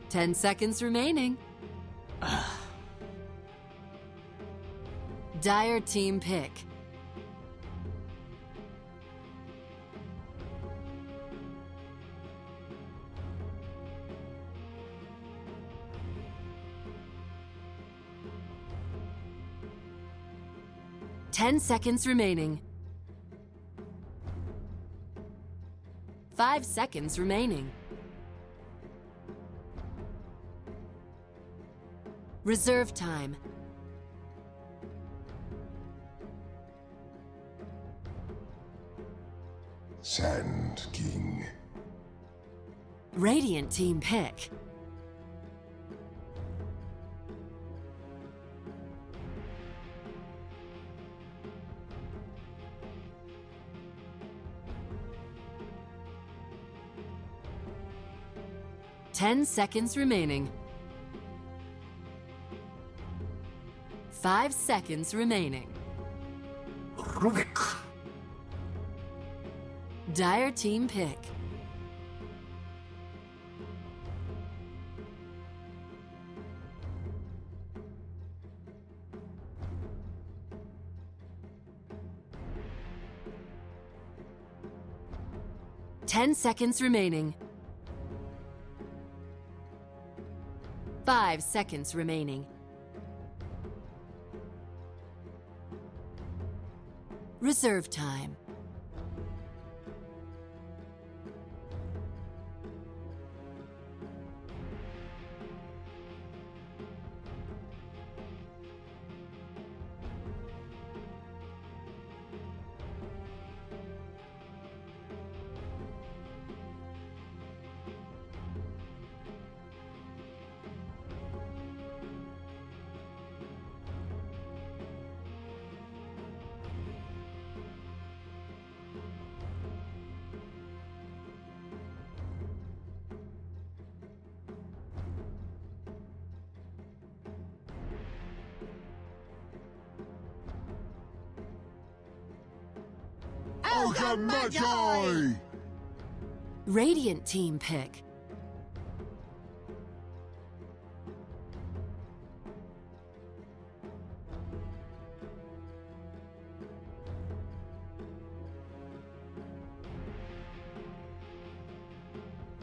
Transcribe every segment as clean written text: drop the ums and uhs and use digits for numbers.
10 seconds remaining. Dire team pick. Ten seconds remaining. 5 seconds remaining. Reserve time. Sand King. Radiant team pick. Ten seconds remaining. 5 seconds remaining. Dire team pick. Ten seconds remaining. 5 seconds remaining. Reserve time. Ogre Magi! Radiant team pick.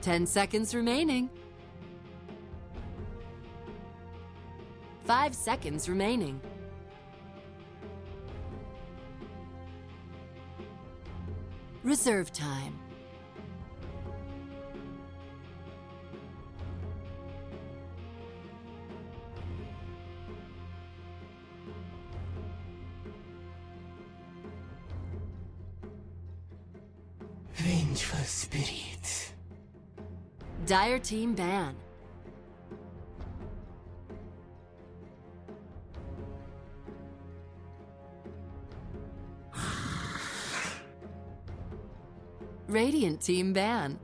Ten seconds remaining. 5 seconds remaining. Reserve time. Vengeful spirit. Dire team ban. Radiant team ban.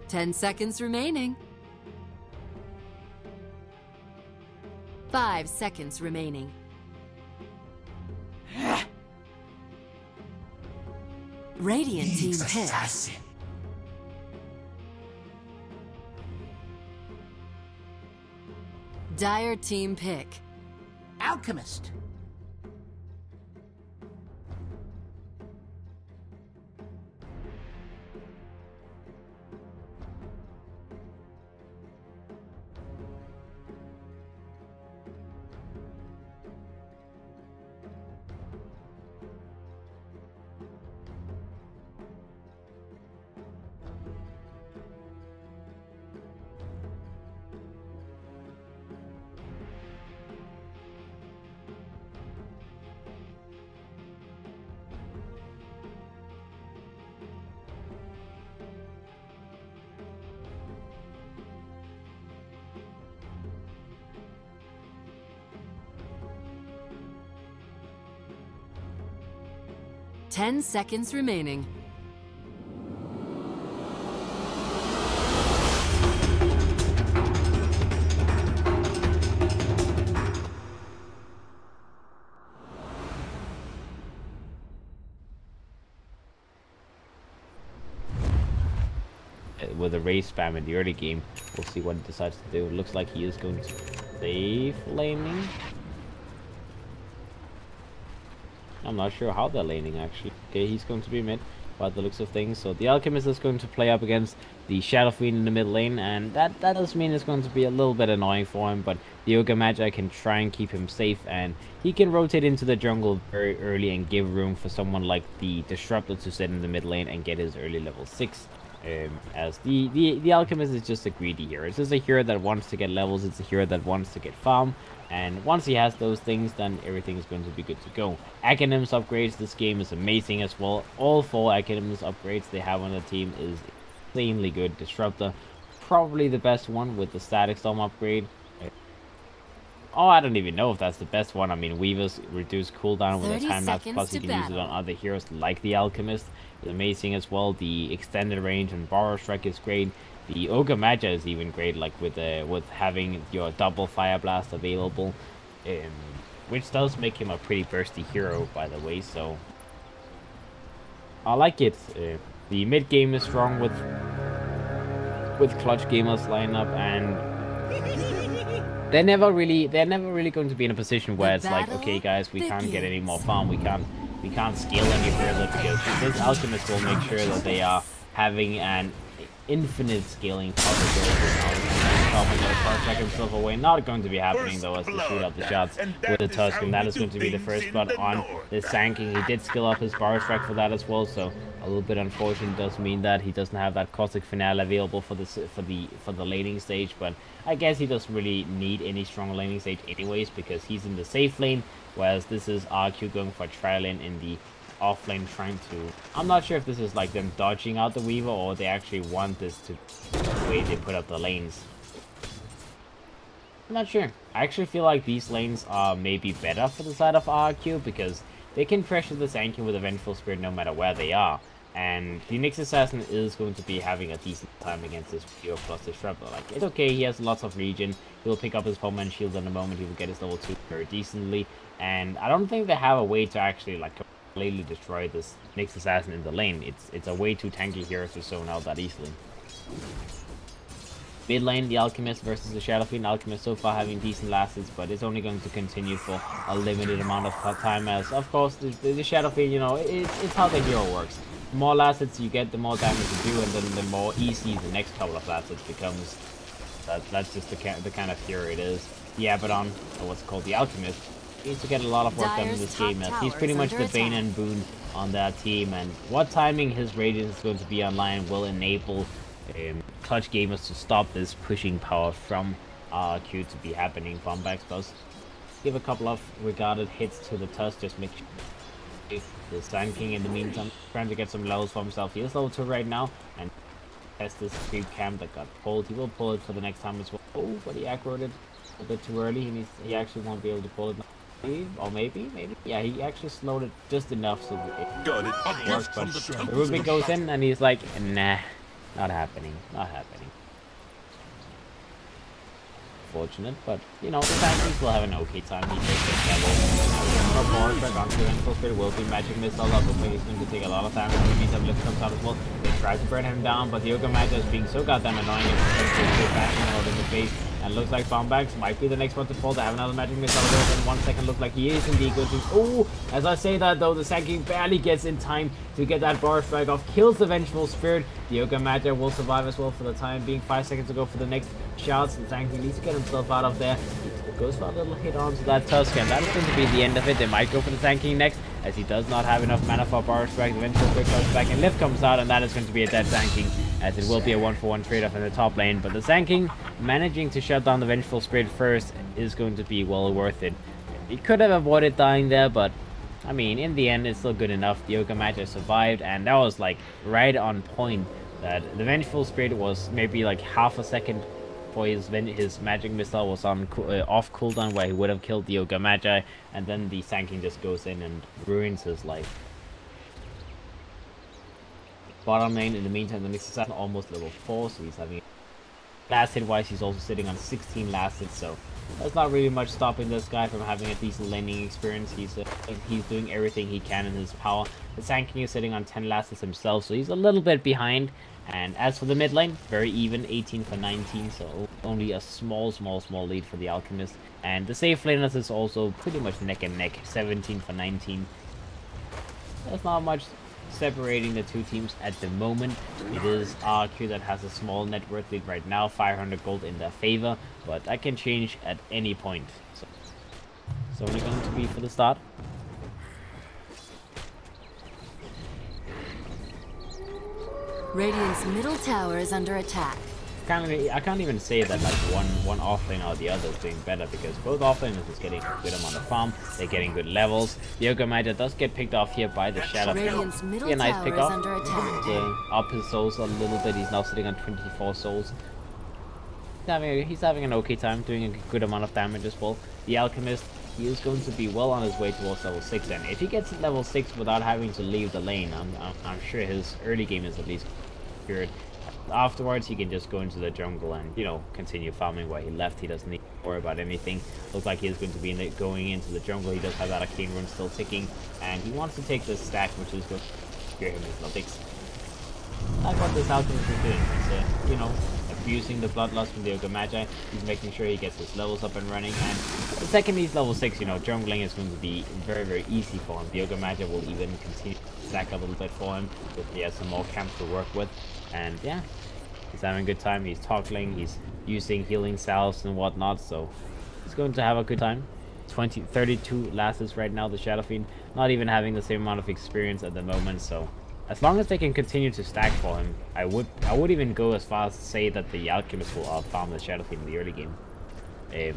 Ten seconds remaining. 5 seconds remaining. Radiant team pick. Assassin. Dire team pick. Alchemist. Ten seconds remaining. with a race spam in the early game. We'll see what he decides to do. It looks like he is going to save laning. I'm not sure how they're laning actually. Okay, he's going to be mid by the looks of things. So the Alchemist is going to play up against the Shadow Fiend in the mid lane, and that does mean it's going to be a little bit annoying for him, but the Yoga Magi can try and keep him safe, and he can rotate into the jungle very early and give room for someone like the Disruptor to sit in the mid lane and get his early level 6. As the Alchemist is just a greedy hero. It's just a hero that wants to get levels, it's a hero that wants to get farm, and once he has those things, then everything is going to be good to go. Acronyms upgrades, this game is amazing as well. All 4 Acronyms upgrades they have on the team is insanely good. Disruptor, probably the best one with the Static Storm upgrade. Oh, I don't even know if that's the best one. I mean, Weaver's reduced cooldown with a time lapse, plus you can use it on other heroes like the Alchemist. It's amazing as well. The extended range and Borrow Strike is great. The Ogre Magi is even great, like with having your double Fire Blast available, which does make him a pretty bursty hero, by the way. So I like it. The mid game is strong with Clutch Gamers lineup, and they're never really going to be in a position where it's like, okay guys, we can't get any more farm, we can't scale any further, because this Alchemist will make sure that they are having an infinite scaling possibility. Back himself away. Not going to be happening though, as they shoot out the shots with the Tusk, and that is going to be the first blood on the Sanking. He did skill up his Borrow Strike for that as well, so a little bit unfortunate. Does mean that he doesn't have that Caustic Finale available for the laning stage, but I guess he doesn't really need any strong laning stage anyways, because he's in the safe lane, whereas this is RRQ going for a trial lane in the off lane, trying to... I'm not sure if this is like them dodging out the Weaver, or they actually want this to the way they put up the lanes. I'm not sure. I actually feel like these lanes are maybe better for the side of RRQ, because they can pressure the Sankin with a Vengeful Spirit no matter where they are. And the Nyx Assassin is going to be having a decent time against this Pure plus Disruptor. Like, it's okay, he has lots of regen. He'll pick up his Poleman Shield in a moment. He will get his level 2 very decently. And I don't think they have a way to actually, like, completely destroy this Nyx Assassin in the lane. It's a way too tanky hero to zone out that easily. Mid lane, the Alchemist versus the Shadow Fiend. Alchemist so far having decent last hits, but it's only going to continue for a limited amount of time, as of course the Shadow Fiend, you know, it's how the hero works. The more last hits you get, the more damage you do, and then the more easy the next couple of last hits becomes. That's just the kind of hero it is. The Abaddon, or what's called the Alchemist, needs to get a lot of work done in this game, as he's pretty much the bane and boon on that team, and what timing his Radiance is going to be online will enable Clutch Gamers to stop this pushing power from RRQ to be happening from backspells. Give a couple of regarded hits to the Tusk, just make sure the Sand King in the meantime trying to get some levels for himself. He is level 2 right now, and test this creep camp that got pulled. He will pull it for the next time as well. Oh, but he aggroed it a bit too early. He actually won't be able to pull it now. Or maybe. Yeah, he actually slowed it just enough so that it worked, but the Rubik goes in and he's like, nah. Not happening. Fortunate, but you know, the Sankings will have an okay time. He takes this level. More strike onto the Vengeful Spirit will be Magic Missile. That looks like he's going to take a lot of damage. The meantime, Lift comes out as well. They try to burn him down, but the Yoga Magi is being so goddamn annoying. It's bashing out in the face. And looks like Bombax might be the next one to fall. They have another Magic Missile in 1 second. Looks like he is indeed going to... Oh, as I say that though, the Sanking barely gets in time to get that Borrow Strike off. Kills the Vengeful Spirit. The Yoga Magi will survive as well for the time being. 5 seconds to go for the next shots. The Sanking needs to get himself out of there. He goes for a little hit onto that Tusk, and that is going to be the end of it. They might go for the Sanking next, as he does not have enough mana for Borrow Strike. The Vengeful Spirit comes back and Lift comes out, and that is going to be a dead Sanking, as it will be a 1-for-1 trade-off in the top lane. But the Sanking managing to shut down the Vengeful Spirit first is going to be well worth it. He could have avoided dying there, but I mean, in the end, it's still good enough. The Yoga Magi survived, and that was like right on point. That the Vengeful Spirit was maybe like half a second for his Magic Missile was on off cooldown, where he would have killed the Yoga Magi, and then the Sanking just goes in and ruins his life. Bottom lane, in the meantime, the Nyx Assassin almost level 4, so he's having Last hit wise, he's also sitting on 16 last hits, so that's not really much stopping this guy from having a decent laning experience. He's doing everything he can in his power. The Sand King is sitting on 10 last hits himself, so he's a little bit behind. And as for the mid lane, very even, 18 for 19, so only a small lead for the Alchemist. And the safe laners is also pretty much neck and neck, 17 for 19. There's not much separating the two teams at the moment. It is RRQ that has a small net worth lead right now, 500 gold in their favor, but that can change at any point. So it's only going to be for the start. Radiant's middle tower is under attack. I can't even say that like one offlane or the other is doing better, because both offlaners is getting a good amount of farm, they're getting good levels. The Ogre does get picked off here by the Shadow. Radiant's middle a nice tower pick is off. under attack. Up his souls a little bit. He's now sitting on 24 souls. He's having an okay time, doing a good amount of damage as well. The Alchemist, he is going to be well on his way towards level 6, and if he gets level 6 without having to leave the lane, I'm sure his early game is at least secured. Afterwards, he can just go into the jungle and, you know, continue farming where he left. He doesn't need to worry about anything. Looks like he's going to be going into the jungle. He does have that arcane rune still ticking, and he wants to take this stack, which is going to secure him his level 6. That's what this Alchemist is doing. He's, you know, abusing the bloodlust from the Ogre Magi. He's making sure he gets his levels up and running, and the second he's level 6, you know, jungling is going to be very easy for him. The Ogre Magi will even continue to stack a little bit for him if he has some more camps to work with. And yeah, he's having a good time. He's toggling, he's using healing salves and whatnot, so he's going to have a good time. 32 lasts right now, the Shadow Fiend, not even having the same amount of experience at the moment, so as long as they can continue to stack for him, I would even go as far as to say that the Alchemist will outfarm the Shadow Fiend in the early game.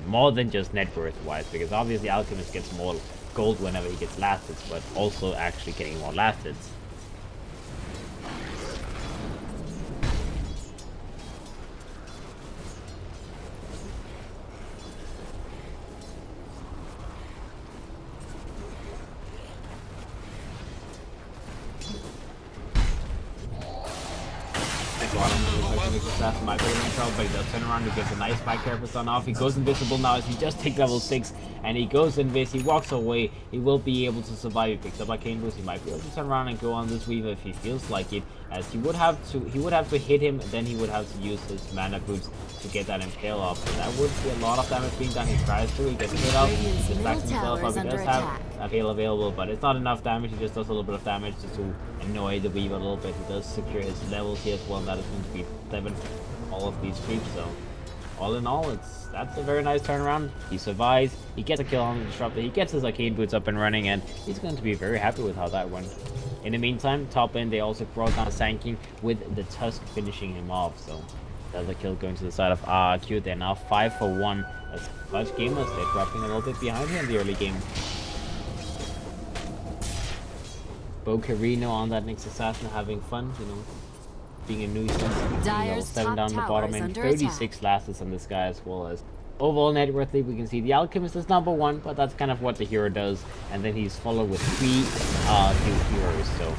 More than just net worth wise, because obviously Alchemist gets more gold whenever he gets last hits, but also actually getting more last hits. Might be in trouble, but he does turn around, he gets a nice back carapace on off. He goes invisible now as he just takes level 6, and he goes invis, he walks away. He will be able to survive. He picks up arcane boost. He might be able to turn around and go on this Weaver if he feels like it, as he would have to hit him, and then he would have to use his mana boots to get that impale off. So that would be a lot of damage being done. He tries to, he gets hit out, he gets back himself up. He does have a heal available, but it's not enough damage. He just does a little bit of damage just to annoy the Weaver a little bit. He does secure his levels here as well, and that is going to be 7 all of these creeps. So all in all, that's a very nice turnaround. He survives, he gets a kill on the disruptor, he gets his arcane boots up and running, and he's going to be very happy with how that went. In the meantime, top end, they also brought down Sand King with the Tusk finishing him off. So another kill going to the side of RRQ. They're now 5 for 1 as Clutch Gamers. They're dropping a little bit behind here in the early game. Bocarino on that next assassin, having fun, you know, being a nuisance. Dyer's 7 down the bottom and 36 lasts on this guy, as well as overall net worth lead. We can see the Alchemist is number 1, but that's kind of what the hero does, and then he's followed with 3 heroes. So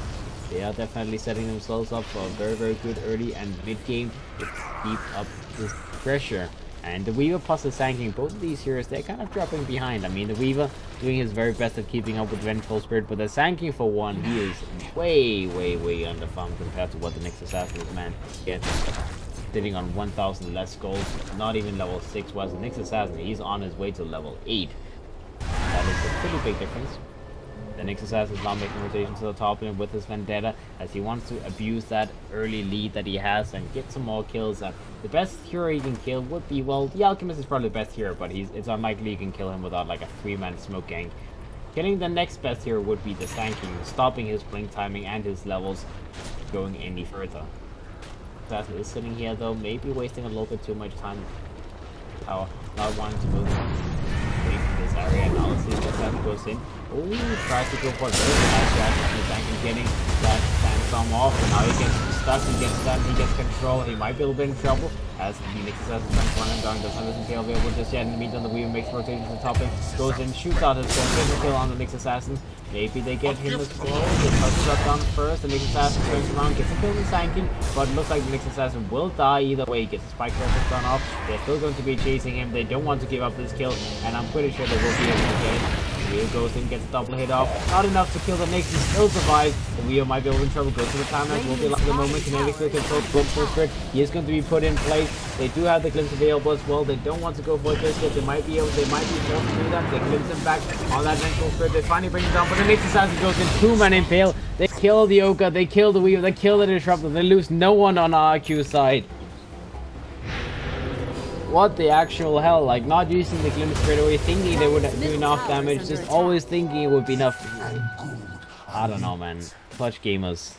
they are definitely setting themselves up for a very good early and mid game to keep up this pressure. And the Weaver plus the Sand King, both of these heroes, they're kind of dropping behind. I mean, the Weaver doing his very best at keeping up with Vengeful Spirit, but the Sand King, for one, he is way underfarmed compared to what the next assassin is, man. Gets sitting on 1,000 less gold, not even level 6, whereas the next assassin, he's on his way to level 8. That is a pretty big difference. The next assassin is now making rotation to the top lane with his Vendetta, as he wants to abuse that early lead that he has and get some more kills. The best hero he can kill would be, well, the Alchemist is probably the best hero, but it's unlikely you can kill him without like a 3-man smoke gang. Killing the next best hero would be the Sand King, stopping his blink timing and his levels going any further. Assassin is sitting here though, maybe wasting a little bit too much time. Not wanting to move in this area. Now let's see if the assassin goes in. Oh, tries to go for a very nice reaction, and the Sand King getting that Sand Storm off, and now he gets stuck, he gets stunned, he gets control, he might be a little bit in trouble, as the Nyx Assassin trying to run him down, does not listen to available just yet. In the meantime, the Weaver makes rotation to the top lane, goes in, shoots out his goal, gets a kill on the Nyx Assassin. Maybe they get him as well. They touch drop down first, the Nyx Assassin turns around, gets a kill in Sanking, but it looks like the Nyx Assassin will die either way. He gets a spike pressure done off. They're still going to be chasing him. They don't want to give up this kill, and I'm pretty sure they will be able to get it. The Weaver goes in, gets a double hit off. Not enough to kill the Nyx, he still survives. The Weaver might be able to trouble, goes to the timeline, will be like the moment. Kinetic still controls Vengeful Spirit. He is going to be put in place. They do have the glimpse available as well. They don't want to go for this yet. They might be forced to do that. They glimpse him back on that Vengeful Spirit. They finally bring him down, but the Nyx Assassin goes in, 2-man impale. They kill the Oka, they kill the Weaver, they kill the Disruptor. They lose no one on RRQ side. What the actual hell? Like, not using the glimpse straight away, thinking they would do enough damage, just always thinking it would be enough. I don't know, man. Clutch Gamers.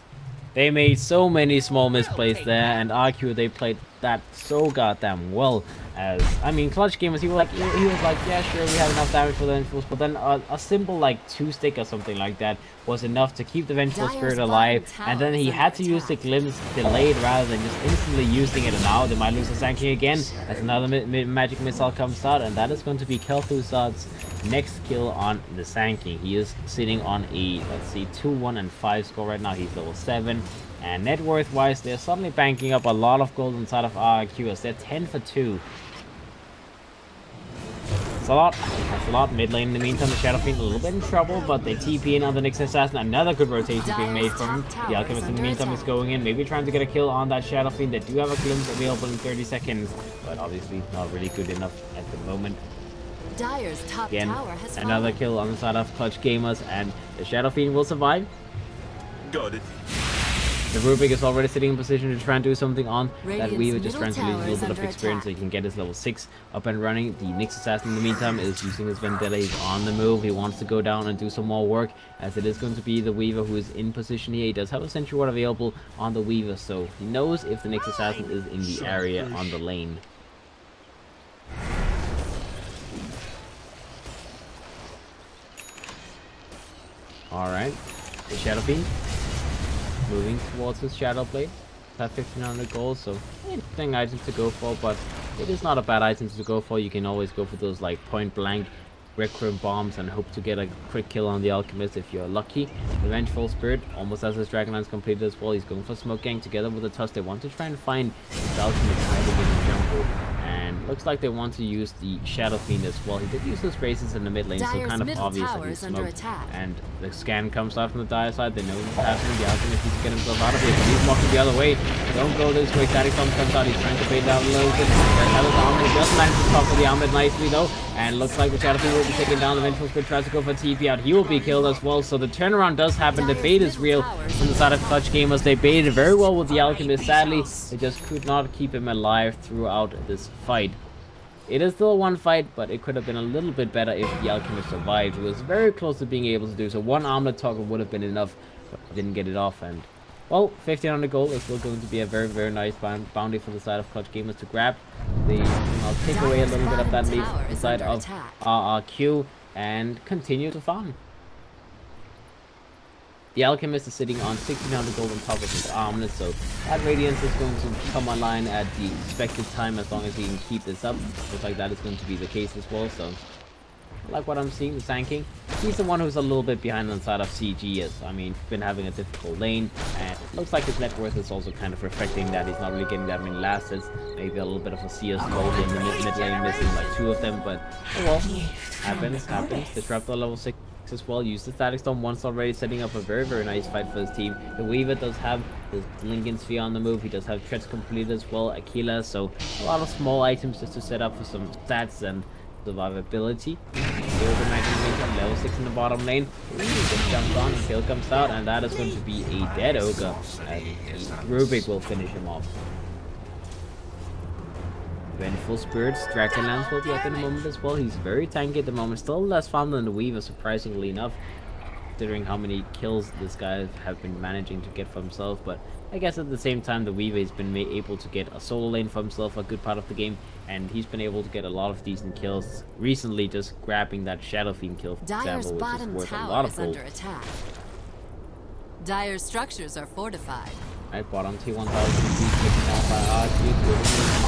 They made so many small misplays there, and RQ, they played that so goddamn well. As I mean, Clutch Gamers, he was like, yeah, sure, we have enough damage for the Vengeful, but then a simple like 2-stick or something like that was enough to keep the Vengeful Spirit alive, and then he had to use the glimpse delayed rather than just instantly using it. And now they might lose the Sanking again as another magic missile comes out, and that is going to be Kel'Thuzad's next kill on the Sanking. He is sitting on a, let's see, 2-1 and 5 score right now. He's level 7. And net worth wise, they're suddenly banking up a lot of gold inside of RRQ as they're 10 for 2. It's a lot. That's a lot. Mid lane in the meantime, the Shadow Fiend a little bit in trouble, but they TP in on the Nyx Assassin. Another good rotation being made from him. The Alchemist in the meantime is going in, maybe trying to get a kill on that Shadow Fiend. They do have a glimpse available in 30 seconds, but obviously not really good enough at the moment. Dire's top Again, tower has another fallen. kill on the side of Clutch Gamers, and the Shadow Fiend will survive. Got it. The Rubik is already sitting in position to try and do something on that Radiant's Weaver, just trying to lose a middle little bit tower of is experience so under he can get his level 6 up and running. The Nyx Assassin in the meantime is using his Vendetta. He's on the move. He wants to go down and do some more work, as it is going to be the Weaver who is in position here. He does have a Sentry Ward available on the Weaver, so he knows if the Nyx Assassin is in the area on the lane. Alright, the Shadow Fiend moving towards his Shadow Blade. Have 1500 gold, so interesting items to go for, but it is not a bad item to go for. You can always go for those like point blank Regum bombs and hope to get a quick kill on the Alchemist if you're lucky. The Vengeful Spirit almost has his Dragonlance completed as well. He's going for Smoke Gang together with the Tusk. They want to try and find the Alchemist hiding in the jungle. And looks like they want to use the Shadow Fiend as well. He did use those races in the mid lane, so kind of obvious that he's smoked. And the scan comes out from the Dire side. They know what's happening. The Alchemist needs to get himself out of here, but he's walking the other way. Don't go this way. Static Storm comes out. He's trying to bait down a little bit. Another armor. He does manage to top of the armor nicely though. And looks like the Shadow Fiend will be taken down. The Vengeful Spirit tries to go for TP out. He will be killed as well. So the turnaround does happen. The bait is real from the side of Clutch Gamers. They baited very well with the Alchemist. Sadly, they just could not keep him alive throughout this fight. It is still a one fight, but it could have been a little bit better if the Alchemist survived. It was very close to being able to do so. One armlet toggle would have been enough, but didn't get it off. And well, 1500 gold is still going to be a very, very nice bounty for the side of Clutch Gamers to grab. I'll take away a little bit of that lead from the side of RRQ and continue to farm. The Alchemist is sitting on 1600 gold on top of his armlet, so that Radiance is going to come online at the expected time as long as he can keep this up. Looks like that is going to be the case as well, so I like what I'm seeing, the Sanking. He's the one who's a little bit behind on the side of CG, as I mean, been having a difficult lane, and it looks like his net worth is also kind of reflecting that. He's not really getting that many last hits, maybe a little bit of a CS gold in the mid lane, missing like 2 of them, but oh well, happens. Disruptor level 6 as well, used the Static Storm once already, setting up a very, very nice fight for his team. The Weaver does have the Lincoln Sphere on the move. He does have Treads completed as well, Aquila, so a lot of small items just to set up for some stats and survivability. Level 6 in the bottom lane. Just jumps on, and kill comes out, and that is going to be a dead Ogre, and Rubik will finish him off. Vengeful Spirit's Dragonlance will be up in a moment as well. He's very tanky at the moment, still less farm than the Weaver, surprisingly enough, considering how many kills this guy have been managing to get for himself. But I guess at the same time, the Weaver has been able to get a solo lane for himself a good part of the game, and he's been able to get a lot of decent kills recently, just grabbing that Shadow Fiend kill, for example, which is worth a lot of gold. Dire's structures are fortified. Right, bottom T1000 taken down by RRQ.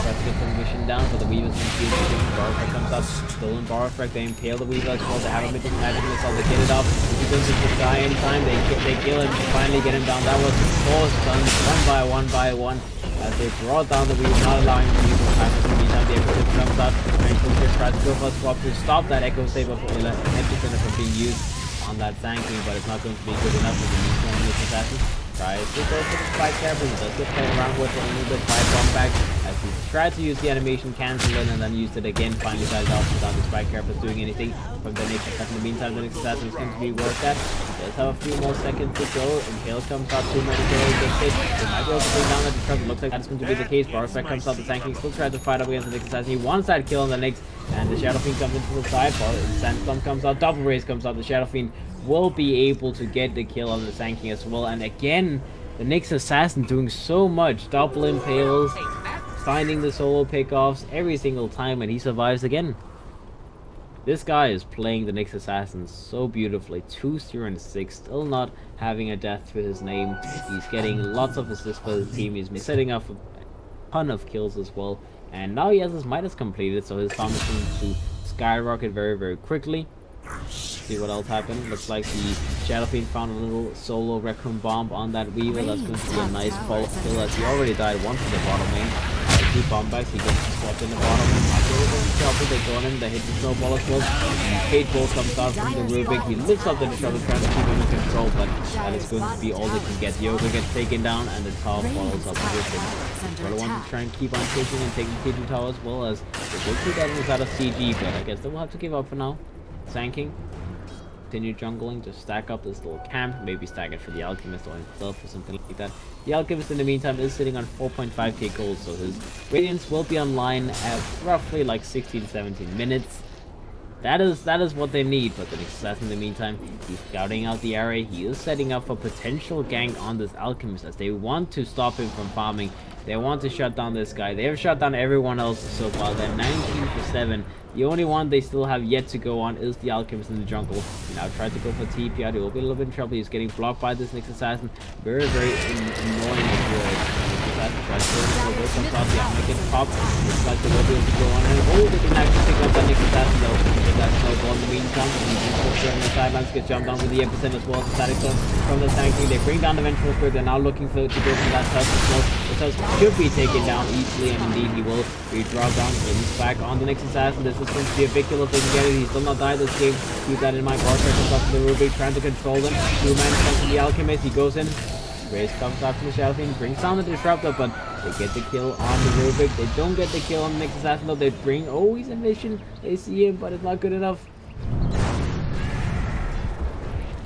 Tries to get some mission down, but the Weaver's going to be interesting. Barfrag comes up, stolen Barfrag. They impale the Weaver as well. They have a mythic magic missile. They get it up. If he doesn't just die anytime, they kill him. Finally get him down. That was force done one by one. As they brought down the Weaver, not allowing him to use the timers. In the meantime, the Echo Saber comes out. And Kuka tries to go for a swap to stop that Echo Saber for Epicenter from being used on that Zanking, but it's not going to be good enough for the Neutron Assassin. Tries to go for the spike there, but he does get played around with it a little bit. Spike bomb back as he tried to use the animation, cancel it, and then used it again. Finally dies off without the spike carapace doing anything from the next assassin. In the meantime, the next assassin is going to be worth that. He does have a few more seconds to go. Impale comes out, 2 more to go. Gets hit. They might be able to bring down that disrupt. It looks like that's going to be the case. Barfrag comes out, the Zanking still tries to fight up against the next assassin. He wants that kill on the next, and the Shadow Fiend comes into the side. Sandstorm comes out, Double Raise comes out. The Shadow Fiend will be able to get the kill on the Zanking as well. And again, the Nyx Assassin doing so much. Double impales, finding the solo pickoffs every single time, and he survives again. This guy is playing the Nyx Assassin so beautifully. 2-0-6, still not having a death to his name. He's getting lots of assists for his team. He's setting up a ton of kills as well. And now he has his Midas completed, so his farm is going to skyrocket very, very quickly. See what else happened. Looks like the Shadow Fiend found a little solo Regum bomb on that Weaver. That's going to be a nice follow kill as he already died once in the bottom lane. 2 bomb backs, he gets swapped in the bottom. They go on him, they hit the snowball as well. Cage Ball comes out from the Rubik. He lifts up the Disruptor, trying to keep him in control, but that is going to be all they can get. Yoga gets taken down, and the tower follows up with him. Brother wants to try and keep on pushing and taking Cage Tower as well, as they will keep that inside of CG, but I guess they will have to give up for now. Zanking. Continue jungling, just stack up this little camp, maybe stack it for the Alchemist or himself or something like that. The Alchemist in the meantime is sitting on 4.5k gold, so his Radiance will be online at roughly like 16-17 minutes. That is what they need, but the Nyx Assassin in the meantime, he's scouting out the area. He is setting up a potential gank on this Alchemist as they want to stop him from farming. They want to shut down this guy. They have shut down everyone else so far. They're 19 for 7. The only one they still have yet to go on is the Alchemist in the jungle. He now tried to go for TP out. He will be a little bit in trouble. He's getting blocked by this Nyx Assassin. Very, very annoying if you're tries to go some top. The armor gets popped. Looks like they will be able to go on. And they can actually pick up that Nyx Assassin though. Get that snowball in the meantime. On the sidelines gets jumped down with the epicenter as well as the static zone from the Zanking. They bring down the Vengeful Spirit. They're now looking to go for that Tusk as well. The Tusk should be taken down easily, and indeed he will be dropped down. He's back on the Nyx Assassin. This is going to be a big kill if they can get it. He's still not died this game. Keep that in mind. Barfrag comes up to the Rubik, trying to control them. 2-man comes to the Alchemist. He goes in. Raze comes out from the Shadow Fiend, brings down the Disruptor, but they get the kill on the Rubik. They don't get the kill on the Nyx Assassin though. They bring, oh, he's in vision. They see him, but it's not good enough.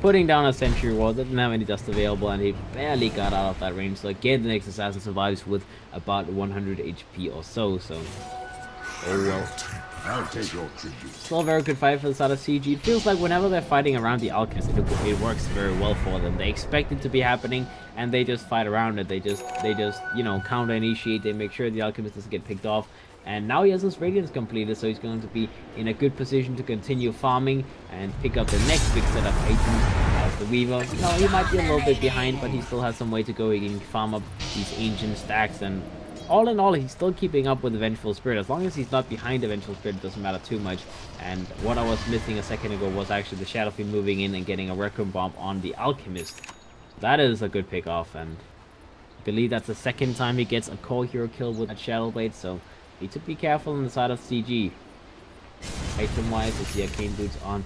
Putting down a Sentry Ward, didn't have any dust available, and he barely got out of that range. So again, the Nyx Assassin survives with about 100 HP or so. Oh well. I'll take your tribute. Still a very good fight for the side of CG. It feels like whenever they're fighting around the Alchemist, it works very well for them. They expect it to be happening, and they just fight around it. They just you know, counter initiate. They make sure the Alchemist doesn't get picked off. And now he has his Radiance completed, so he's going to be in a good position to continue farming and pick up the next big set of items as the Weaver. No, he might be a little bit behind, but he still has some way to go. He can farm up these ancient stacks, and all in all, he's still keeping up with the Vengeful Spirit. As long as he's not behind the Vengeful Spirit, it doesn't matter too much. And what I was missing a second ago was actually the Shadow Fiend moving in and getting a Regum bomb on the Alchemist. That is a good pick off, and I believe that's the second time he gets a core hero kill with that Shadow Blade, so need to be careful on the side of CG. Item wise, we see Arcane Boots on.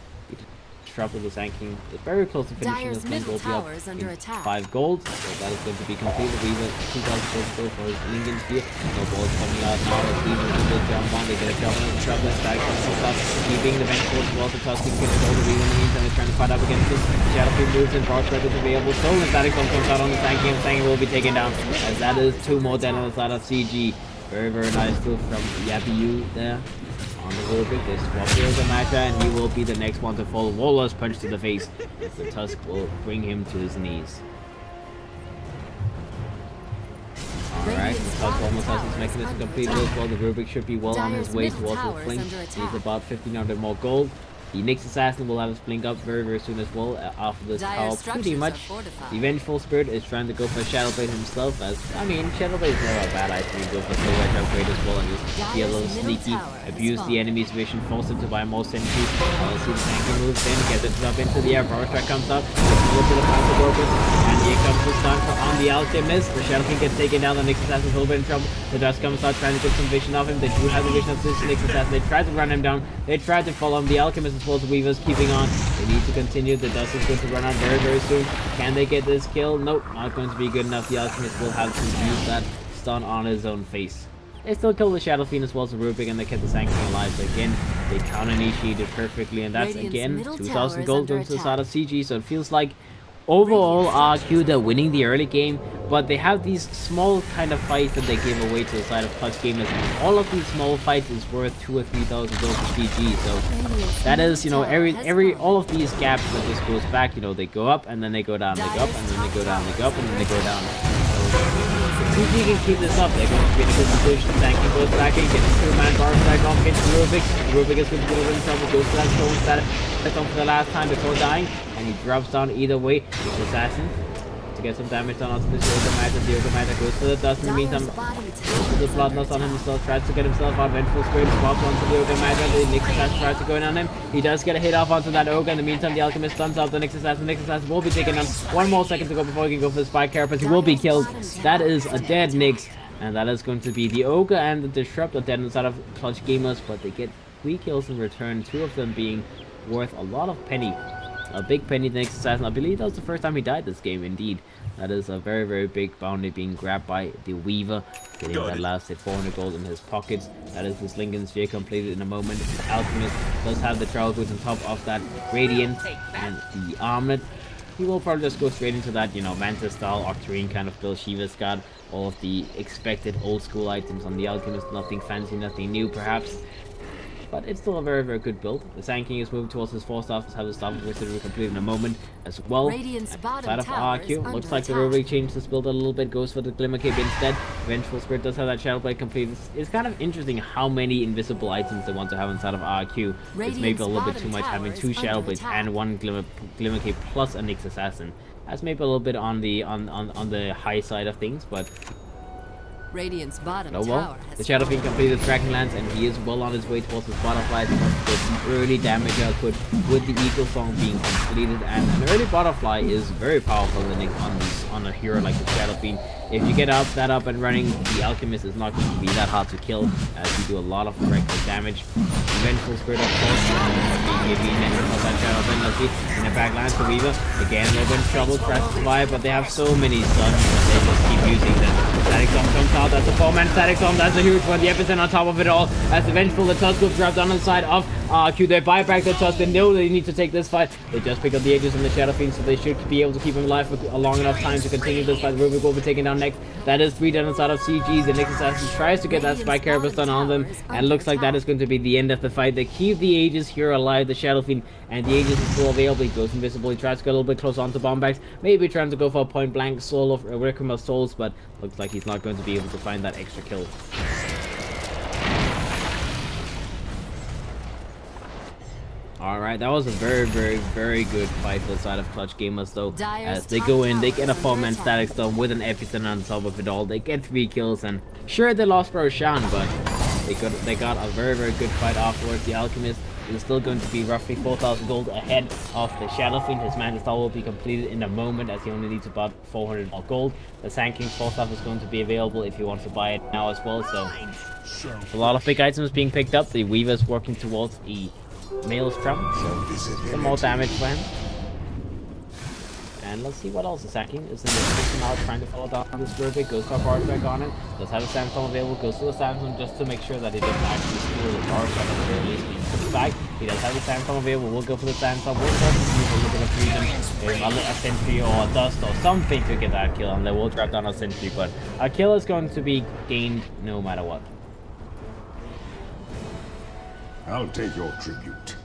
Disruptor the Zanking is very close to finishing this one. Will be up in 5 gold, so that is going to be completed. Weaver 2,000 gold for his Lincoln Spear. No balls coming out now. Weaver with the jump on. They get a jump on the Disruptor. Stack comes up, keeping the Vengeful as well. The Tusk can control the Weaver in the meantime. They're trying to fight up against him. Shadow Fiend moves in. Barfrag is available. So the static zone comes out on the Zanking, and Zanking will be taken down, as that is 2 more dead on the side of CG. Very, very nice move from Yapiu there. On the Rubik, they swap the Matcha, and he will be the next one to fall. Waller's punch to the face. The Tusk will bring him to his knees. Alright, the Tusk almost has his mechanism completed as well. The Rubik should be well on his way towards his flank. Needs about 1,500 more gold. The Nyx Assassin will have his blink up very soon as well after this Dire tower. Pretty structures much. are fortified. The Vengeful Spirit is trying to go for Shadow Blade himself, as, I mean, Shadow Blade is never a bad item. You go for Slow Edge upgrade as well and just be a little sneaky, abuse the enemy's vision, force him to buy more sentries. See the tanky moves in, gets it up into the air, Power Strike comes up, gets a little bit of time to work with, and here comes the stun on the Alchemist. The Shadow King gets taken down, the Nyx Assassin is a little bit in trouble. The Dust comes out trying to get some vision off him. They do have the vision of this Nyx Assassin. They tried to run him down, they tried to follow him. The Alchemist as well as the Weaver's keeping on. They need to continue. The Dust is going to run out very soon. Can they get this kill? Nope, not going to be good enough. The Alchemist will have to use that stun on his own face. They still kill the Shadow Fiend as well as the Rubik, and they kept the Sanction alive. So again, they counter-initiated perfectly, and that's again 2,000 gold going to the side of CG. So it feels like overall RRQ, they're winning the early game, but they have these small kind of fights that they give away to the side of Clutch Gamers. All of these small fights is worth 2,000 or 3,000 gold to CG. So that is, you know, all of these gaps that this goes back, you know, they go up and then they go down, they go up and then they go down, they go up and then they go down. CG can keep this up, they're going to be in a good position. Tanky goes back in, gets a 2-man bar strike off against Rubik. Rubik is going to go in trouble, goes to that stone status. That's on for the last time before dying, and he drops down either way. This Assassin to get some damage done onto this Yoga Matter. The Yoga Matter goes to the dust in the meantime. Goes to the Bloodlust on himself, tries to get himself out. Vengeful Spirit swaps onto the Yoga Matter. The Nyx Assassin tries to go in on him. He does get a hit off onto that Ogre. In the meantime, the Alchemist stuns out the Nyx Assassin. Nyx Assassin will be taken on. 1 more second to go before he can go for the Spike Carapace. He will be killed. That is a dead Nyx. And that is going to be the Ogre and the Disrupt are dead inside of Clutch Gamers, but they get 3 kills in return, 2 of them being worth a lot of penny. A big penny, the Nyx Assassin. I believe that was the first time he died this game, indeed. That is a very big bounty being grabbed by the Weaver, getting that last 400 gold in his pockets. That is his Lincoln Sphere completed in a moment. The Alchemist does have the Travel Boots on top of that Radiant and the Armlet. He will probably just go straight into that, you know, Mantis style, Octarine kind of build. Shiva's got all of the expected old school items on the Alchemist. Nothing fancy, nothing new perhaps. But it's still a very good build. The Sand King is moving towards his 4 staff, to have the staff of Wizardry completed in a moment as well. Side of RRQ, looks like the Rubik changed this build a little bit, goes for the Glimmer Cape instead. Vengeful Spirit does have that Shadow Blade complete. It's kind of interesting how many invisible items they want to have inside of RRQ. It's maybe a little bit too much having 2 Shadow Blades and 1 Glimmer Cape plus a Nyx Assassin. That's maybe a little bit on the high side of things, but Radiant's bottom well, the Shadow Fiend completed Dragon Lance, and he is well on his way towards his Butterfly. He wants to get some early damage output with the Eagle Song being completed, and an early Butterfly is very powerful on a hero like the Shadow Fiend. If you get that up and running, the Alchemist is not going to be that hard to kill, as you do a lot of reckless damage. Vengeful Spirit, of course, that Shadow Fiend. Let's see, in the back line to Weaver. Again, they're in trouble, tries to survive, but they have so many stuns, they just keep using them. Static Storm comes out, that's a 4-man Static Storm, that's a huge one. The Epicenter on top of it all, as the Vengeful, the Tusk will drop down on the side of RRQ. They buy back the Tusk, they know they need to take this fight. They just pick up the Aegis and the Shadow Fiend, so they should be able to keep him alive for a long enough time to continue this fight. Rubik will be taken down next. That is 3 down inside of CG. The Nyx Assassin tries to get that Spike Carapace done on them, and looks like that is going to be the end of the fight. They keep the Aegis here alive, the Shadow Fiend, and the Aegis is still available. He goes invisible, he tries to get a little bit closer onto Bombax, maybe trying to go for a point blank soul of Regum of Souls, but looks like he's not going to be able to find that extra kill. Alright, that was a very good fight for the side of Clutch Gamers though. As they go in, they get a 4-man Static Storm with an Epicenter on top of it all. They get 3 kills, and sure, they lost Roshan, but they got a very good fight afterwards. The Alchemist is still going to be roughly 4,000 gold ahead of the Shadow Fiend. His Mantis Style will be completed in a moment, as he only needs about 400 more gold. The Sand King's 4 staff is going to be available if you want to buy it now as well, so a lot of big items being picked up. The Weaver's working towards the Maelstrom, so some more damage for him. And let's see what else. The Sand King is in the position now, trying to follow down this Rubik. Goes for a Power Strike on it. Does have a Sandstorm available. Goes to the Sandstorm just to make sure that he doesn't actually steal the Power Strike at the very least. He puts it back. He does have the Sandstorm available. We'll go for the Sandstorm. We'll try to use a little bit of freedom, a Sentry or a Dust or something to get that kill, and they will drop down a Sentry, but a kill is going to be gained no matter what. I'll take your tribute.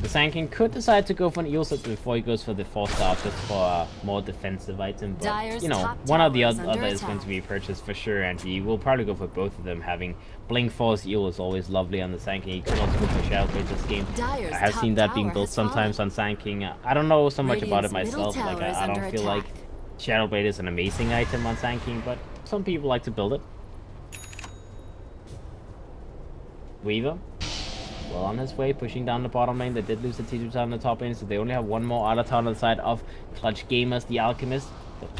The Sand King could decide to go for an EVOS set before he goes for the 4-star just for a more defensive item, but you know, one or the other is going to be purchased for sure, and he will probably go for both of them. Having Blink Force Eel is always lovely on the Sand King. He could also go for Shadow Blade this game. I have seen that being built sometimes on Sand King. I don't know so much about it myself, like I don't feel like Shadow Blade is an amazing item on Sand King, but some people like to build it. Weaver, well on his way, pushing down the bottom lane. They did lose the T2 tower on the top lane, so they only have one more other tower on the side of Clutch Gamers, the Alchemist.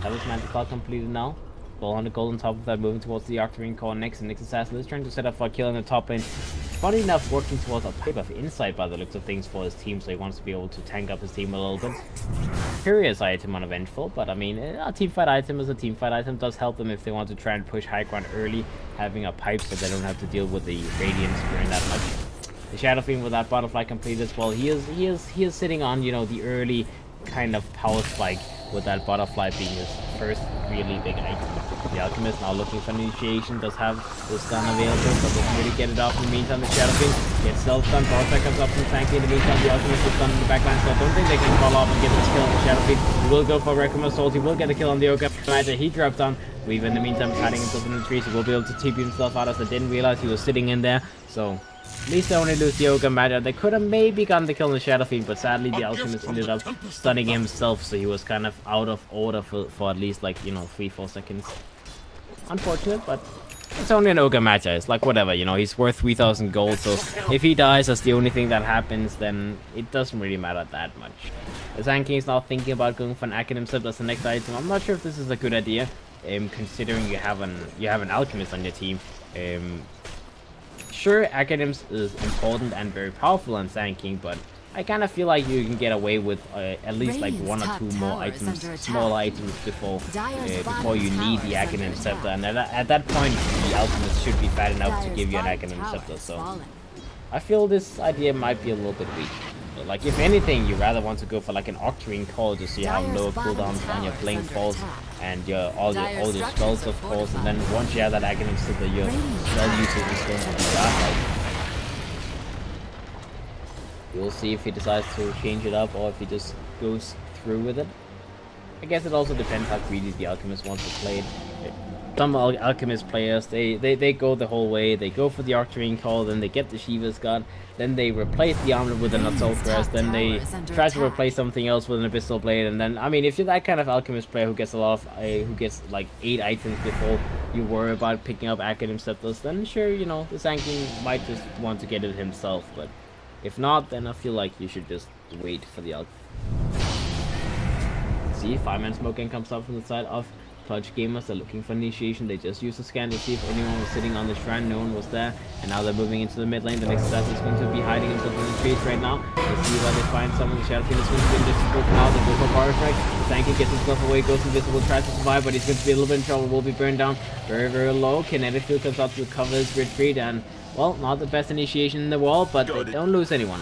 That was Mantis Cloud completed now. 400 gold on top of that, moving towards the Octarine core next, and Nyx Assassin is trying to set up for a kill in the top lane. Funny enough, working towards a type of insight by the looks of things for his team, so he wants to be able to tank up his team a little bit. Curious item on Avengeful, but I mean, a teamfight item is a teamfight item. Does help them if they want to try and push high ground early, having a pipe so they don't have to deal with the Radiance during that much. The Shadow Fiend with that butterfly completed as well. He is sitting on, you know, the early kind of power spike, with that butterfly being his first really big item. The Alchemist now looking for initiation, does have the stun available, but doesn't really get it off. In the meantime, the Shadow Fiend gets self-stunned. ProDotA comes up from Sankey. In the meantime, the Alchemist is stunned in the backline, so I don't think they can fall off and get this kill on the Shadow Fiend. He will go for Regum Assault. He will get a kill on the Ogre Matter. He drops down. Weaver in the meantime is hiding himself in the trees. He will be able to TP himself out, as I didn't realize he was sitting in there. So at least they only lose the Ogre Matter. They could have maybe gotten the kill on the Shadow Fiend, but sadly the Alchemist ended up stunning himself, so he was kind of out of order for at least, like, you know, 3-4 seconds. Unfortunate, but it's only an Ogre Matter. It's like whatever, you know, he's worth 3,000 gold, so if he dies as the only thing that happens, then it doesn't really matter that much. The Sand King is now thinking about going for an Academ Scepter as the next item. I'm not sure if this is a good idea, considering you have an Alchemist on your team. Sure, Academs is important and very powerful on Sand King, but I kind of feel like you can get away with at least like one or two more items, small items before you need the Academ Scepter, and at that point the Alchemist should be fat enough to give you an Academ Scepter. So I feel this idea might be a little bit weak. Like, if anything, you rather want to go for like an Octarine Core, just so you have lower cooldowns on your Flame Falls and all your spells, of course, and then once you have that Academ Scepter, your spell usage is going to be that. We'll see if he decides to change it up or if he just goes through with it. I guess it also depends how greedy the Alchemist wants to play it. Some Alchemist players, they go the whole way. They go for the Octarine Call, then they get the Shiva's God, then they replace the armor with an Assault Crest, then they try to replace something else with an Abyssal Blade, and then, I mean, if you're that kind of Alchemist player who gets who gets like 8 items before you worry about picking up Academ Scepters, then sure, you know, the Sand King might just want to get it himself, but if not, then I feel like you should just wait for the See, Fireman Smoking comes up from the side of Clutch Gamers. They're looking for initiation. They just used a scan to see if anyone was sitting on the shrine. No one was there, and now they're moving into the mid lane. The next assassin is going to be hiding himself in the trees right now. Let's see where they find someone. The Shadow Fiend is going to be invisible for now. They go for Bar Strike. The Sand King gets himself away, goes invisible, tries to survive, but he's going to be a little bit in trouble. Will be burned down very, very low. Kinetic Field comes out to cover his retreat, and well, not the best initiation in the world, but they don't lose anyone.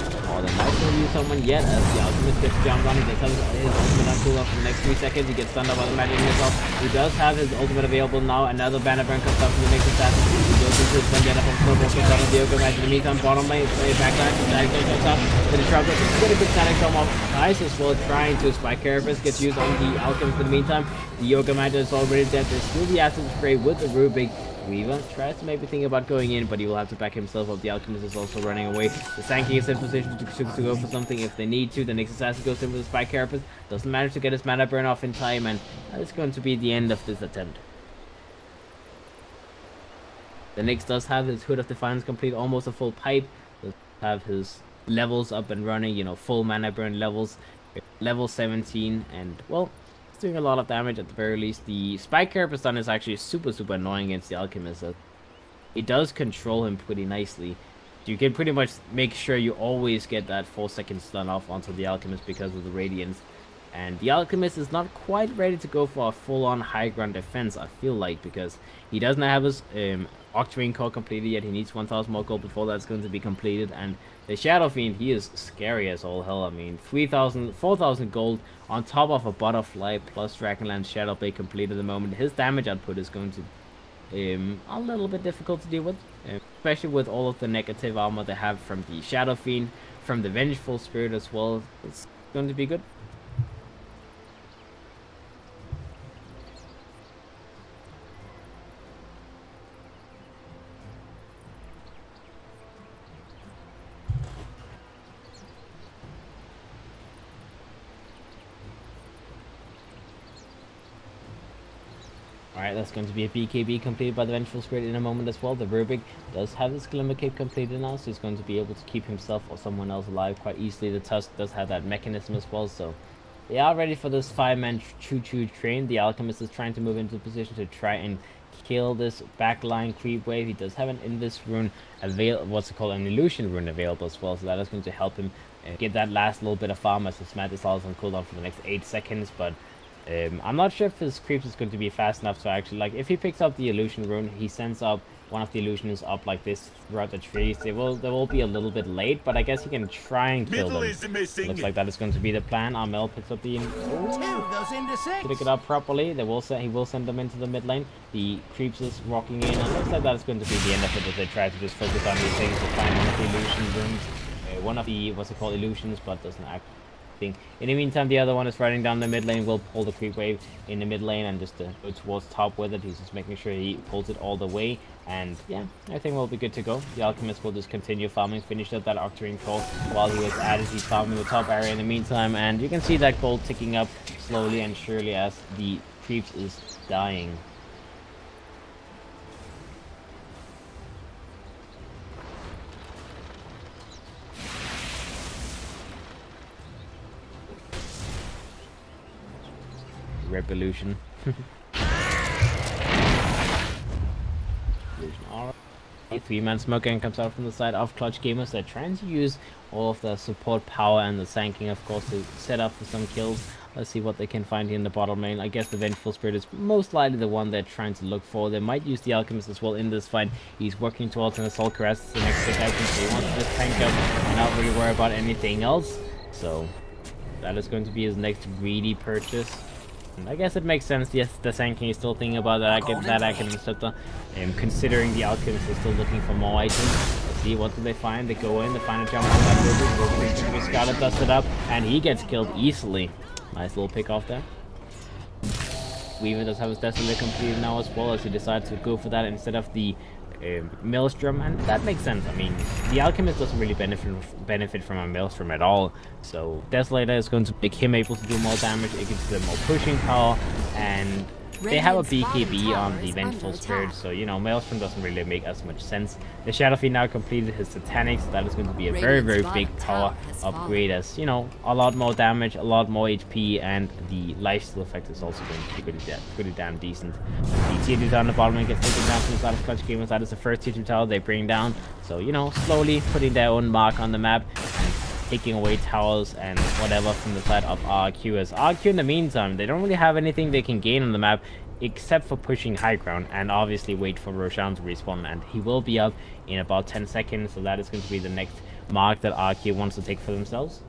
Oh, they might still use someone yet, as the Alchemist gets jumped on. He gets his ultimate on cooldown for the next 3 seconds. He gets stunned up by the magic missile. He does have his ultimate available now. Another banner burn comes up from the next assassin. He goes into his vendetta from Snowball, comes out of the Ogre Match. In the meantime, bottom lane, backline, Static Storm comes up. The Disruptor gets a good Static Storm off. Nice as well, trying to spike Carapace. Gets used on the Alchemist in the meantime. The Ogre Match is already dead. There's still the Acid Spray with the Rubik. Weaver tries to maybe think about going in, but he will have to back himself up. The Alchemist is also running away. The Sand King is in position to go for something if they need to. The next assassin goes in with the Spike Carapace. Doesn't manage to get his mana burn off in time, and it's going to be the end of this attempt. The Nyx does have his Hood of Defiance complete, almost a full pipe. Does have his levels up and running, you know, full mana burn levels. Level 17, and well, doing a lot of damage at the very least. The Spike Carapace stun is actually super annoying against the Alchemist. It does control him pretty nicely. You can pretty much make sure you always get that 4-second stun off onto the Alchemist because of the Radiance. And the Alchemist is not quite ready to go for a full-on high ground defense, I feel like, because he doesn't have his Octarine Core completed yet. He needs 1,000 more gold before that's going to be completed, and the Shadow Fiend, he is scary as all hell. I mean, 4,000 gold on top of a Butterfly plus Dragonlance Shadow Blade completed at the moment. His damage output is going to a little bit difficult to deal with, especially with all of the negative armor they have from the Shadow Fiend, from the Vengeful Spirit as well. It's going to be good. Alright, that's going to be a BKB completed by the Vengeful Spirit in a moment as well. The Rubik does have his Glimmer Cape completed now, so he's going to be able to keep himself or someone else alive quite easily. The Tusk does have that mechanism as well, so they are ready for this 5-man choo-choo train. The Alchemist is trying to move into a position to try and kill this backline creep wave. He does have an Invis rune an illusion rune available as well, so that is going to help him get that last little bit of farm as his Mat is also on cooldown for the next 8 seconds, but I'm not sure if his creeps is going to be fast enough to actually, like, if he picks up the illusion rune, he sends up one of the illusions up like this throughout the trees. They will be a little bit late, but I guess he can try and kill them. Looks like that is going to be the plan. Armel picks up the to pick it up properly. He will send them into the mid lane. The creeps is rocking in, and looks like that is going to be the end of it, as they try to just focus on these things to find one of the illusion runes, one of the illusions, but doesn't act. In the meantime, the other one is riding down the mid lane. Will pull the creep wave in the mid lane and just go towards top with it. He's just making sure he pulls it all the way, and yeah, I think we'll be good to go. The Alchemist will just continue farming, finish up that Octarine Troll while he was at it. He's farming the top area in the meantime, and you can see that gold ticking up slowly and surely as the creeps is dying. Revolution. A 3-man smoking comes out from the side of Clutch Gamers. They're trying to use all of the support power and the sanking, of course, to set up for some kills. Let's see what they can find here in the bottom lane. I guess the Vengeful Spirit is most likely the one they're trying to look for. They might use the Alchemist as well in this fight. He's working towards an Assault Caress, the next big item, so he wants to just tank up and not really worry about anything else. So that is going to be his next greedy purchase. And I guess it makes sense. Yes, the Sanking is still thinking about that Academic Scepter, and considering the Alchemist is still looking for more items. Let's see, what do they find? They go in, they find a jump on that Ruby. Scarlet does it up, and he gets killed easily. Nice little pick off there. Weaver does have his Desolate completed now as well, as he decides to go for that instead of the Maelstrom, and that makes sense. I mean, the Alchemist doesn't really benefit from a Maelstrom at all, so Desolator is going to make him able to do more damage. It gives them more pushing power, and they have a BKB on the Vengeful Spirit, so, you know, Maelstrom doesn't really make as much sense. The Shadow Fiend now completed his Satanics. That is going to be a very, very big power upgrade, as, you know, a lot more damage, a lot more HP, and the lifesteal effect is also going to be pretty damn decent. The tier 2 tower on the bottom lane gets taken down from the side of Clutch Gamers. That is the first tier 2 tower they bring down, so, you know, slowly putting their own mark on the map, taking away towers and whatever from the side of RRQ. As RRQ, in the meantime, they don't really have anything they can gain on the map except for pushing high ground and obviously wait for Roshan to respawn, and he will be up in about 10 seconds, so that is going to be the next mark that RRQ wants to take for themselves.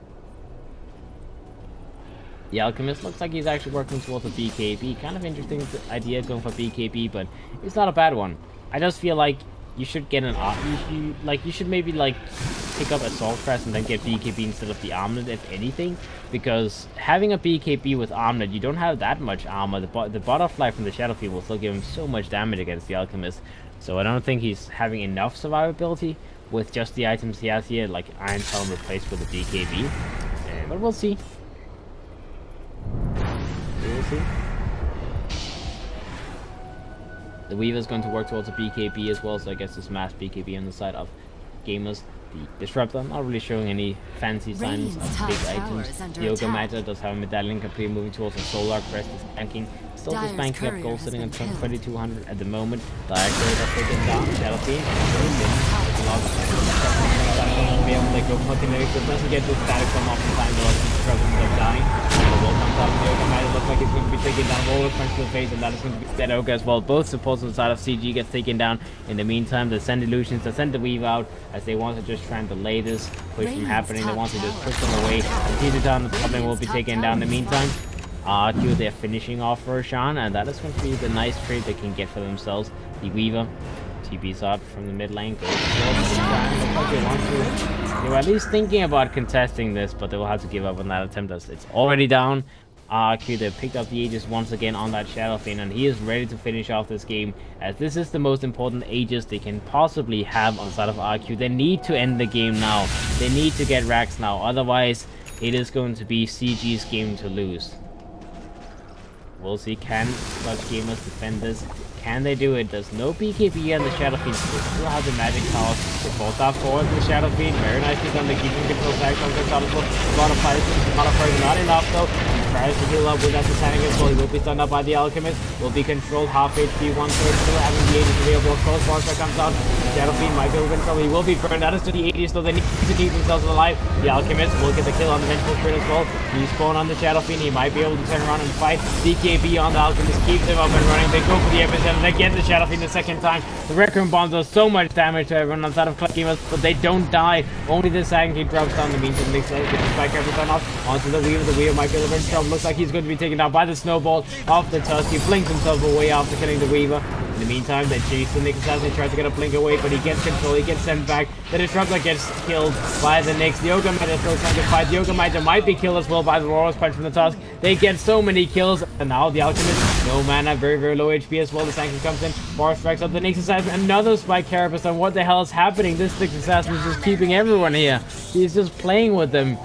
The Alchemist looks like he's actually working towards a BKB. Kind of interesting idea going for BKB, but it's not a bad one. I just feel like you should get an you should maybe like pick up Assault Crest and then get BKB instead of the Armlet, if anything, because having a BKB with Armlet, you don't have that much armor. The Butterfly from the Shadow Field will still give him so much damage against the Alchemist, so I don't think he's having enough survivability with just the items he has here, like Iron Helm replaced with a BKB, but we'll see. We'll see. The Weaver is going to work towards a BKB as well, so I guess this mass BKB on the side of Gamers. The Disruptor not really showing any fancy signs of big items. The Yoga Matter does have a medallion complete, moving towards a Solar Crest, is tanking. Still just banking up gold, sitting on 2200 at the moment. The Actor has taken down Shadow Fiend. They go continuing, so it doesn't get this static from off the time, though he's struggling with dying. The wall comes up, the Yoga Matter looks like it's going to be taken down. Roller punch to the face, and that is going to be dead Ogre as well. Both supports on the side of CG gets taken down. In the meantime, they send Illusions, they send the Weave out, as they want to just try and delay this push from happening. They want to just push them away. The Teaser down, the top lane will be taken down. In the meantime, RRQ, they're finishing off Roshan, and that is going to be the nice trade they can get for themselves. The Weaver TP's out from the mid lane. Goes they were at least thinking about contesting this, but they will have to give up on that attempt as it's already down. RRQ, they picked up the Aegis once again on that Shadow Fiend, and he is ready to finish off this game, as this is the most important Aegis they can possibly have on the side of RRQ. They need to end the game now. They need to get racks now, otherwise it is going to be CG's game to lose. We'll see, can Clutch Gamers defend this? Can they do it? There's no BKB on the Shadow Fiend, so they still have the magic powers. They both are forward the Shadow Fiend. Very nicely done. They keep control back from the Shadow Fiend. A lot of fighters, not enough though. He tries to heal up with that Satanic as well. He will be stunned up by the Alchemist. Will be controlled half HP, 1/3 still having the 80 available. Of course, Monster comes out. The Shadow Fiend might be able to control. He will be burned. That is to the 80, so they need to keep themselves alive. The Alchemist will get the kill on the Vengeful Spirit as well. He's spawned on the Shadow Fiend. He might be able to turn around and fight. BKB on the Alchemist keeps him up and running. They go for the epicenter. They get the Shadow Fiend the second time. The Regum bomb does so much damage to everyone on the side of Clutch Gamers, but they don't die. Only the Sankey drops down the means of the next leg. Gets the spike everything off onto the Weaver. The Weaver might be a little bit in trouble. Looks like he's going to be taken down by the snowball off the Tusk. He blinks himself away after killing the Weaver. In the meantime, they chase the Nyx Assassin. He tries to get a blink away, but he gets control. He gets sent back. The Disruptor gets killed by the Nyx. The Ogre Miter is still trying to fight. The Ogre Miter might be killed as well by the Roar's Punch from the Tusk. They get so many kills, and now the Alchemist, no mana, very, very low HP as well. The Sankey comes in. Bar strikes up the Nyx Assassin. Another spike Carapace. And what the hell is happening? This Nyx Assassin is just keeping everyone here. He's just playing with them.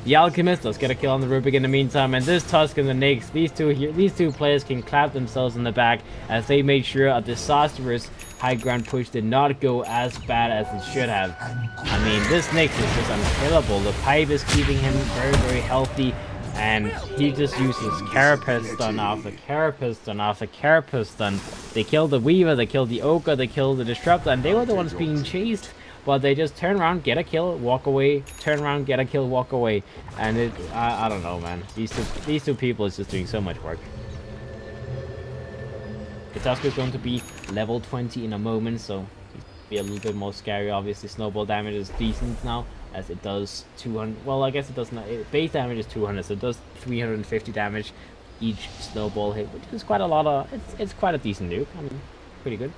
The Alchemist does get a kill on the Rubik in the meantime, and this Tusk and the Nyx, these two players can clap themselves in the back as they made sure a disastrous high ground push did not go as bad as it should have. I mean, this Nyx is just unkillable. The pipe is keeping him very, very healthy, and he just uses Carapace stun after Carapace stun after Carapace stun. They killed the Weaver, they killed the Ogre, they killed the Disruptor, and they were the ones being chased. But they just turn around, get a kill, walk away, turn around, get a kill, walk away. And I don't know, man. These two people is just doing so much work. The Tusk is going to be level 20 in a moment, so be a little bit more scary. Obviously, snowball damage is decent now, as it does 200. Well, I guess it does not. Base damage is 200, so it does 350 damage each snowball hit, which is quite a lot of. It's quite a decent nuke. I mean, pretty good.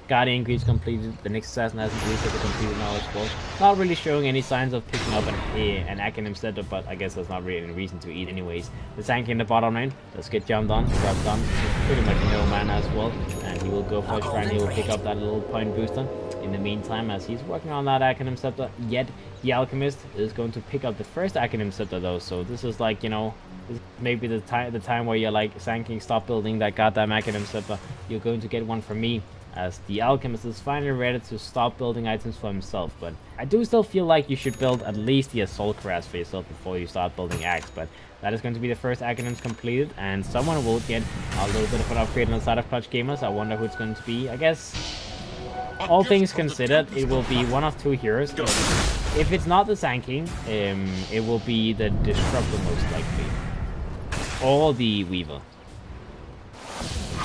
Guardian Greaves completed. The Nyx Assassin hasn't reset the completed now as well. Not really showing any signs of picking up an Acronym setup, but I guess there's not really any reason to eat anyways. The Sankey in the bottom lane. Let's get jumped on, dropped on. Pretty much no mana as well. And he will go first try and he will pick up that little point booster. In the meantime, as he's working on that Acronym Scepter, yet the Alchemist is going to pick up the first Acronym Scepter though. So this is like, you know, this is maybe the time where you're like, Sankey, stop building that goddamn Acronym Scepter. You're going to get one from me. As the Alchemist is finally ready to stop building items for himself. But I do still feel like you should build at least the Assault Cuirass for yourself before you start building Axe. But that is going to be the first Acronyms completed, and someone will get a little bit of an upgrade on the side of Clutch Gamers. I wonder who it's going to be. I guess, all things considered, it will be one of two heroes. If it's not the Sankey, it will be the Disruptor most likely. Or the Weaver.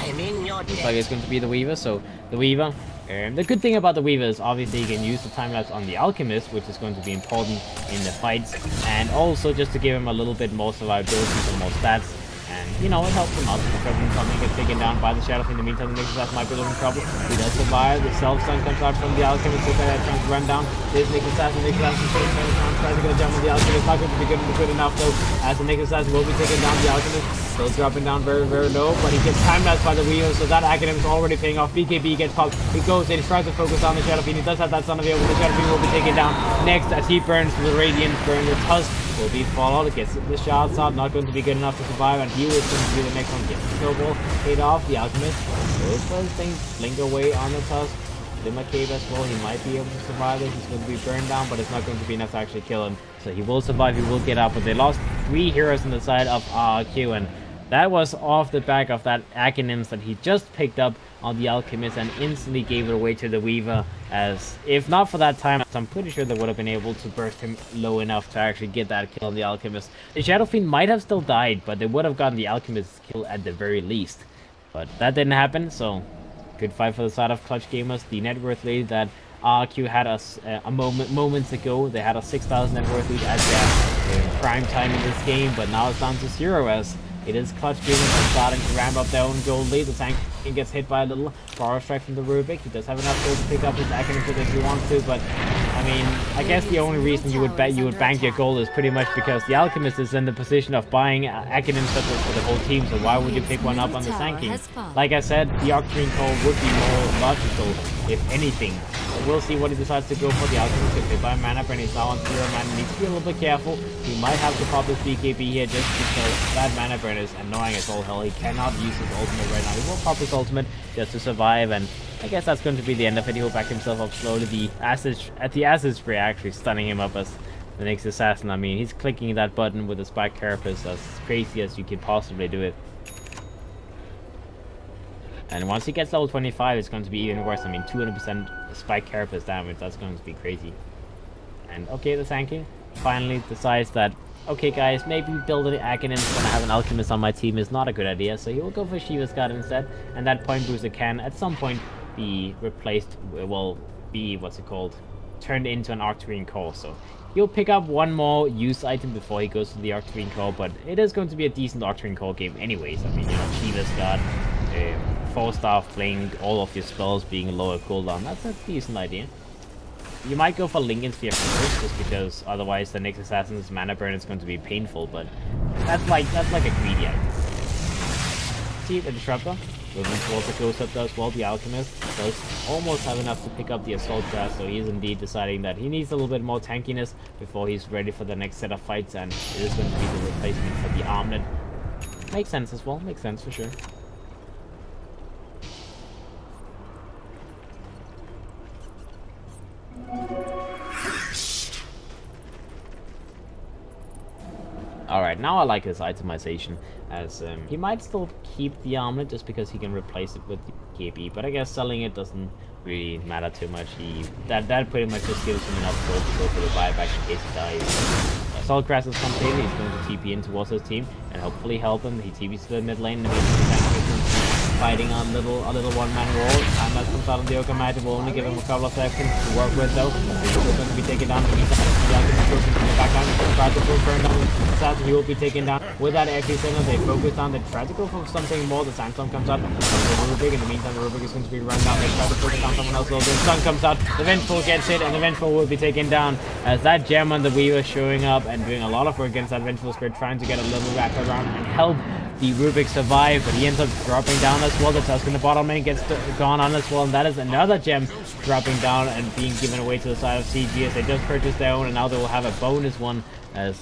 Looks like it's going to be the Weaver, so the Weaver. The good thing about the Weaver is obviously you can use the time-lapse on the Alchemist, which is going to be important in the fights, and also just to give him a little bit more survivability, some more stats, and you know, it helps him out. Something gets taken down by the Shadow Fiend. In the meantime, the Nyx Assassin might be a little in trouble. He does survive. The self-stun comes out from the Alchemist, so that trying to run down. There's Nyx Assassin tries to get a jump on the Alchemist. Not going to be good enough though, as the Nyx Assassin will be taking down the Alchemist. Still dropping down very, very low, but he gets time-lapsed by the Weaver, so that Acronym is already paying off. BKB gets popped. He goes in, tries to focus on the Shadow Fiend. He does have that son of a, the Shadow Fiend will be taken down next as he burns the Radiant, burn the Tusk. Will be followed, gets the shots out, not going to be good enough to survive, and he is going to be the next one. Gets the snowball, paid off, the Alchemist goes for his thing, blink away on the Tusk. Limma Cave as well, he might be able to survive it. He's going to be burned down, but it's not going to be enough to actually kill him. So he will survive, he will get out, but they lost 3 heroes on the side of RRQ, and that was off the back of that Acronyms that he just picked up on the Alchemist and instantly gave it away to the Weaver, as if not for that time, I'm pretty sure they would have been able to burst him low enough to actually get that kill on the Alchemist. The Shadow Fiend might have still died, but they would have gotten the Alchemist's kill at the very least. But that didn't happen, so good fight for the side of Clutch Gamers. The net worth lead that RRQ had us moments ago, they had a 6,000 net worth lead at their prime time in this game, but now it's down to 0 as It is clutch gamers are starting to ramp up their own gold lead. The tank gets hit by a little power strike from the Rubik. He does have enough gold to pick up his Academic if he wants to, but I mean, I guess the only reason you would bank your gold is pretty much because the Alchemist is in the position of buying Academic for the whole team, so why would you pick one up on the tanking? Like I said, the Octarine Core would be more logical, if anything. But we'll see what he decides to go for. The Alchemist if they buy mana burn, he's now on 0 mana, needs to be a little bit careful. He might have to pop his BKB here just because that mana burn is annoying as all hell. He cannot use his ultimate right now. He will pop his ultimate just to survive, and I guess that's going to be the end of it. He will back himself up slowly. The acid spray actually stunning him up as the next assassin. I mean, he's clicking that button with a spike carapace as crazy as you could possibly do it. And once he gets level 25, it's going to be even worse. I mean, 200% spike carapace damage, that's going to be crazy. And okay, the Sankey finally decides that, okay guys, maybe building an Academic when I have an Alchemist on my team is not a good idea, so he will go for Shiva's God instead, and that point booster can at some point be replaced, will be, what's it called, turned into an Octarine Core. So he'll pick up one more use item before he goes to the Octarine Core, but it is going to be a decent Octarine Core game anyways. I mean, you know, Shiva's God, 4-star playing all of your spells being lower cooldown, that's a decent idea. You might go for Lincoln Sphere first, just because otherwise the next assassin's mana burn is going to be painful, but that's like a greedy item. See the Disruptor moving towards the Ghost Scepter as well. The Alchemist does almost have enough to pick up the Assault Class, so he is indeed deciding that he needs a little bit more tankiness before he's ready for the next set of fights, and it is going to be the replacement for the Armlet. Makes sense as well, makes sense for sure. Alright, now I like his itemization, as he might still keep the Armlet just because he can replace it with the KB, but I guess selling it doesn't really matter too much. That pretty much just gives him enough gold to go for the buyback in case he dies. Assault Crash is completed, he's going to TP in towards his team and hopefully help him. He TPs to the mid lane and fighting on a little one-man wall. Time that comes out of the Okamite, it will only give him a couple of seconds to work with though. He's going to be taken down. Back on, try to pull burn down assassin. He will be taken down with that FP signal. They focus on, they try to go for something more. The Sandstorm comes out. The Rubik, in the meantime, the Rubik is going to be run down. They try to focus on someone else. The Sun comes out. The Vengeful gets hit, and the Vengeful will be taken down as that gem on the Weaver showing up and doing a lot of work against that Vengeful Spirit, trying to get a little wrap around and help the Rubik survive, but he ends up dropping down as well. The Tusk in the bottom lane gets gone on as well, and that is another gem dropping down and being given away to the side of CG as they just purchased their own, and now they will have a bonus one as,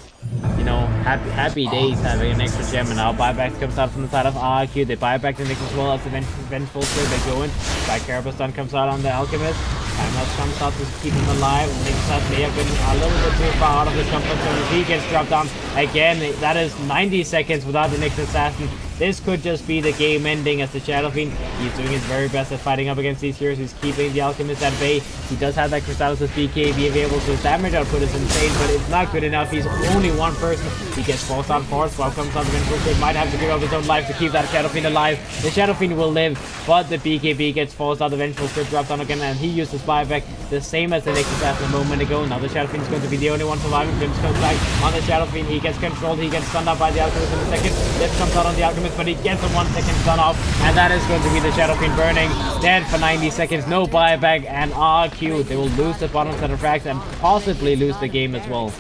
you know, happy days having an extra gem. And now buyback comes out from the side of RRQ. They buy back the Nyx as well as the Vengeful Spirit. They go in. Back Carapace stun comes out on the Alchemist. Timeless comes out to keep him alive. Nyx may have been a little bit too far out of his comfort zone as he gets dropped down again. That is 90 seconds without the Nyx assassin. This could just be the game ending as the Shadow Fiend, he's doing his very best at fighting up against these heroes. He's keeping the Alchemist at bay. He does have that Crystallis with BKB available, so his damage output is insane, but it's not good enough. He's only one person. He gets forced on force. While comes on the Vengeful Spirit, might have to give up his own life to keep that Shadow Fiend alive. The Shadow Fiend will live, but the BKB gets forced out. The Vengeful Spirit drops down again, and he uses buyback the same as the Nyx assassin a moment ago. Now the Shadow Fiend is going to be the only one surviving. Grims comes back on the Shadow Fiend. He gets controlled. He gets stunned up by the Alchemist in a second. Lift comes out on the Alchemist, but he gets a 1 second stun off, and that is going to be the Shadow Fiend burning, dead for 90 seconds, no buyback, and RRQ, they will lose the bottom set of frags and possibly lose the game as well.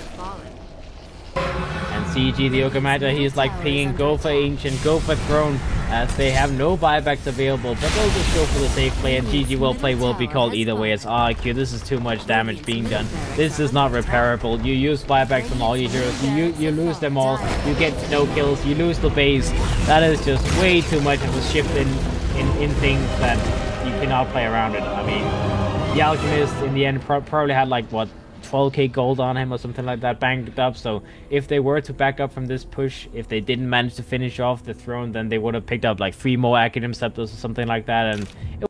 And CG, the Okamata, he is like pinging, go for Ancient, go for Throne, as they have no buybacks available, but they'll just go for the safe play, and GG will play will be called either way. It's RRQ, this is too much damage being done. This is not repairable. You use buybacks from all your heroes, you lose them all, you get no kills, you lose the base. That is just way too much of a shift in things that you cannot play around it. I mean, the Alchemist in the end probably had like, what, 12k gold on him or something like that banked up, so if they were to back up from this push, if they didn't manage to finish off the Throne, then they would have picked up like 3 more Academic Scepters or something like that, and it